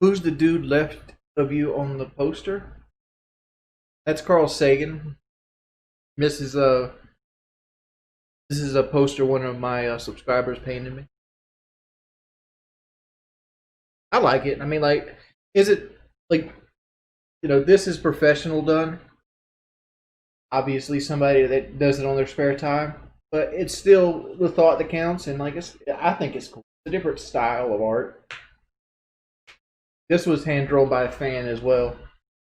Who's the dude left of you on the poster? That's Carl Sagan. Mrs. This is a poster one of my subscribers painted me. I like it. I mean, like, is it like this is professional done? Obviously, somebody that does it on their spare time, but it's still the thought that counts. And like, I think it's cool. It's a different style of art. This was hand drawn by a fan as well.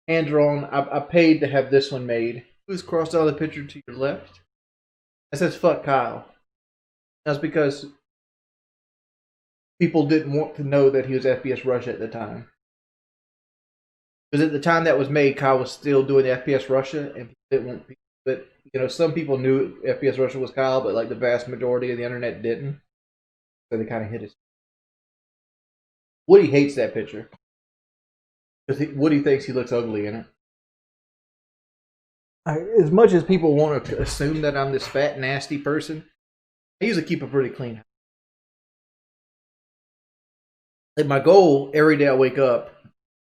Hand drawn. I paid to have this one made. Who's crossed out of the picture to your left? That says "fuck Kyle." That's because people didn't want to know that he was FPS Russia at the time. Because at the time that was made, Kyle was still doing FPS Russia, and people didn't want people. But some people knew FPS Russia was Kyle, but like the vast majority of the internet didn't. So they kind of hid it. Woody hates that picture because Woody thinks he looks ugly in it. As much as people want to assume that I'm this fat, nasty person, I usually keep a pretty clean house. Like my goal every day I wake up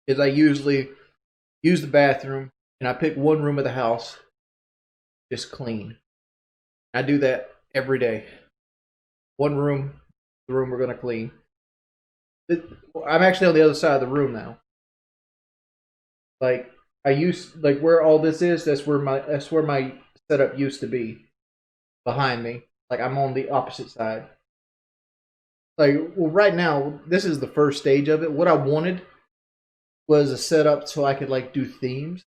is I usually use the bathroom and I pick one room of the house just clean. I do that every day. One room, the room we're going to clean. I'm actually on the other side of the room now. Like where all this is, that's where my setup used to be behind me. Like I'm on the opposite side. Right now, this is the first stage of it. What I wanted was a setup so I could do themes.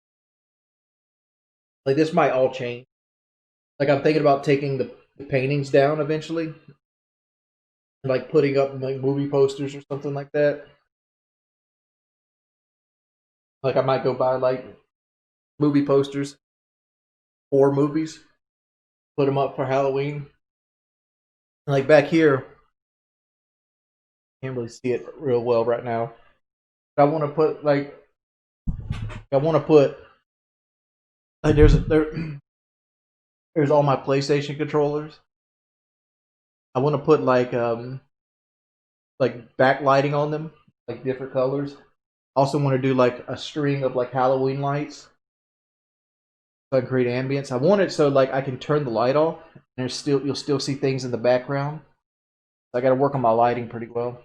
Like this might all change. Like I'm thinking about taking the paintings down eventually. And putting up movie posters or something like that. Like I might go buy movie posters, 4 movies, put them up for Halloween. And back here, can't really see it real well right now. But I want to put there's all my PlayStation controllers. I want to put backlighting on them, different colors. I also want to do a string of Halloween lights, so I can create ambience. I want it so I can turn the light off, and you'll still see things in the background. So I got to work on my lighting pretty well.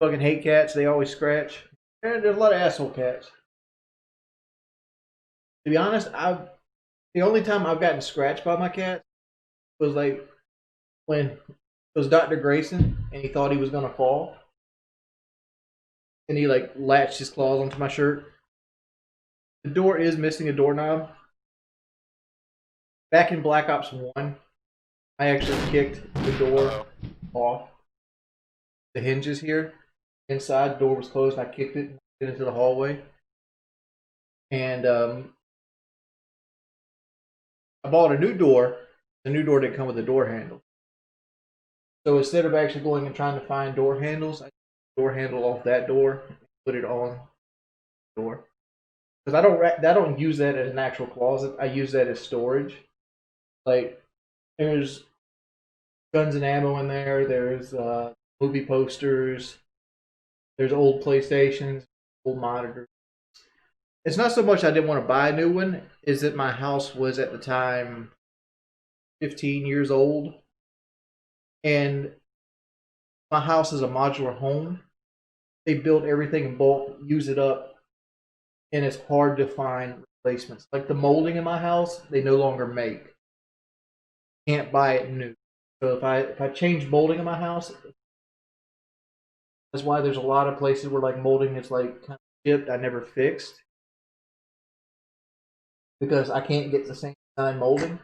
Fucking hate cats. They always scratch. And there's a lot of asshole cats. To be honest, the only time I've gotten scratched by my cat was when it was Dr. Grayson and he thought he was gonna fall. And he latched his claws onto my shirt. The door is missing a doorknob. Back in Black Ops 1, I actually kicked the door off. The hinges here. Inside, the door was closed. I kicked it into the hallway. And I bought a new door. The new door didn't come with a door handle. So instead of actually going and trying to find door handles, I took the door handle off that door and put it on the door. Because I don't use that as an actual closet. I use that as storage. There's guns and ammo in there. There's movie posters. There's old PlayStations, old monitors. It's not so much I didn't want to buy a new one, is that my house was at the time 15 years old. And my house is a modular home. They build everything in bulk, use it up, and it's hard to find replacements. The molding in my house, they no longer make. Can't buy it new. So if I change molding in my house, that's why there's a lot of places where molding is kind of shipped, I never fixed. Because I can't get the same design molding.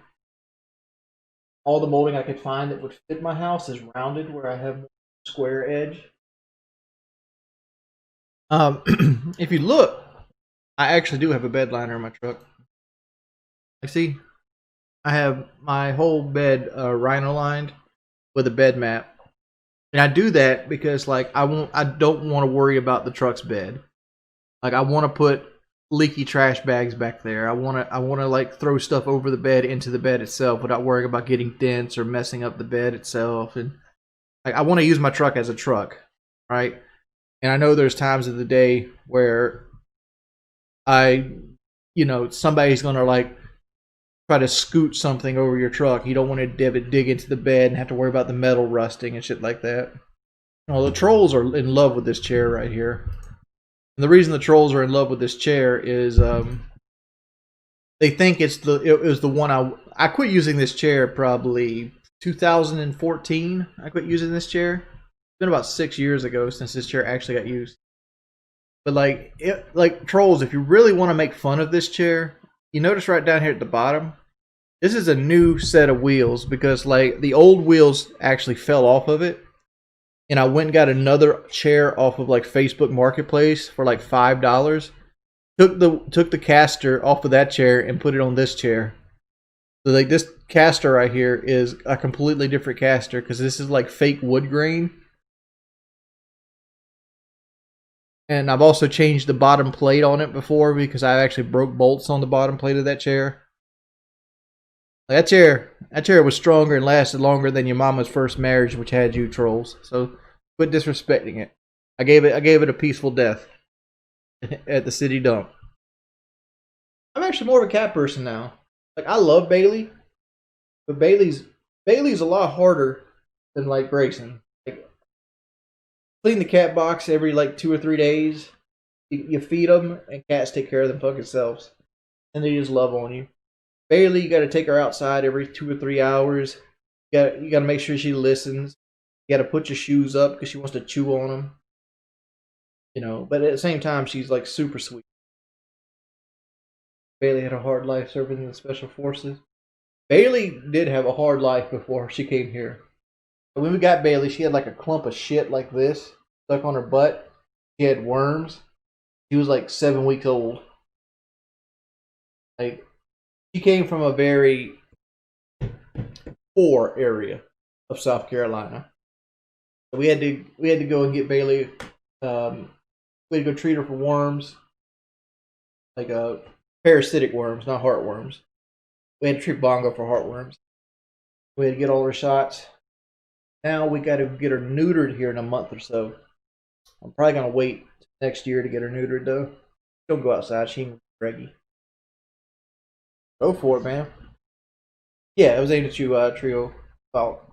All the molding I could find that would fit my house is rounded, where I have square edge. If you look, I actually do have a bed liner in my truck. See, I have my whole bed rhino lined with a bed mat. And I do that because I don't want to worry about the truck's bed. I want to put leaky trash bags back there. I want to throw stuff over the bed into the bed itself without worrying about getting dents or messing up the bed itself. And I want to use my truck as a truck, right? And I know there's times of the day where I, somebody's gonna like try to scoot something over your truck. You don't want to dig into the bed and have to worry about the metal rusting and shit like that. Well, the trolls are in love with this chair right here. And the reason the trolls are in love with this chair is they think it was the one I quit using this chair probably 2014. I quit using this chair. It's been about 6 years ago since this chair actually got used. But like trolls, if you really want to make fun of this chair, you notice right down here at the bottom, this is a new set of wheels because like the old wheels actually fell off of it. And I went and got another chair off of like Facebook Marketplace for like $5. Took the caster off of that chair and put it on this chair. So like this caster right here is a completely different caster because this is like fake wood grain. And I've also changed the bottom plate on it before because I actually broke bolts on the bottom plate of that chair. That chair was stronger and lasted longer than your mama's first marriage, which had you, trolls. So quit disrespecting it. I gave it a peaceful death at the city dump. I'm actually more of a cat person now. Like I love Bailey, but Bailey's a lot harder than like Grayson. Like clean the cat box every like 2 or 3 days. You feed them, and cats take care of them fucking selves, and they just love on you. Bailey, you got to take her outside every 2 or 3 hours. You got to make sure she listens. You got to put your shoes up because she wants to chew on them. But at the same time, she's like super sweet. Bailey had a hard life serving in the special forces. Bailey did have a hard life before she came here. When we got Bailey, she had like a clump of shit like this stuck on her butt. She had worms. She was like 7 weeks old. Like she came from a very poor area of South Carolina. We had to go and get Bailey. We had to go treat her for worms, like parasitic worms, not heartworms. We had to treat Bongo for heartworms. We had to get all her shots. Now we got to get her neutered here in a month or so. I'm probably gonna wait next year to get her neutered though. She'll go outside. She ain't reggy. Go for it, man. Yeah, it was aimed at you, Trio. About